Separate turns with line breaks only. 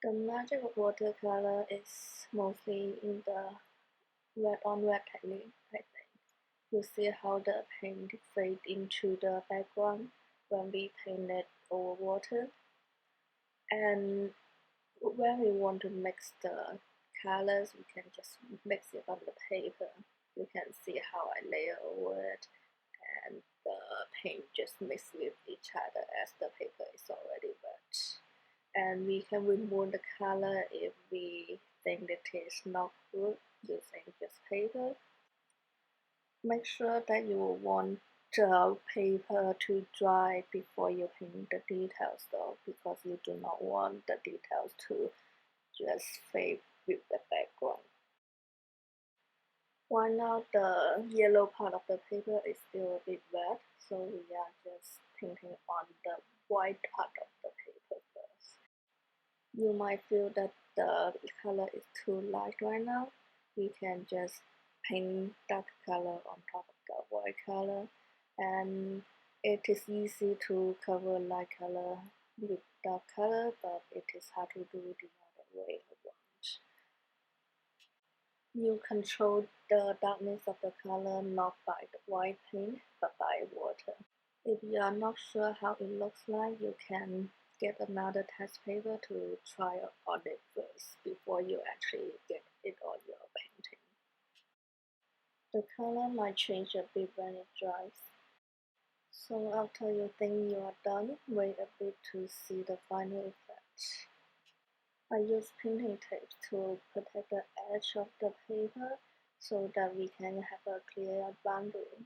The magic of watercolor is mostly in the wet on wet technique, I think. You see how the paint fades into the background when we paint it over water. And when we want to mix the colors, we can just mix it on the paper. You can see how I layer over it, and the paint just mix with each other as the paper is already wet. And we can remove the color if we think it is not good using just paper. Make sure that you want the paper to dry before you paint the details though, because you do not want the details to just fade with the background. Right now the yellow part of the paper is still a bit wet, so we are just painting on the white part of the paper first. You might feel that the color is too light right now. We can just paint dark color on top of the white color, and it is easy to cover light color with dark color, but it is hard to do the other way around. You control the darkness of the color not by the white paint, but by water. If you are not sure how it looks like, you can get another test paper to try on it first before you actually get it on your painting. The color might change a bit when it dries. So after you think you are done, wait a bit to see the final effect. I use painting tape to protect the edge of the paper so that we can have a clear boundary.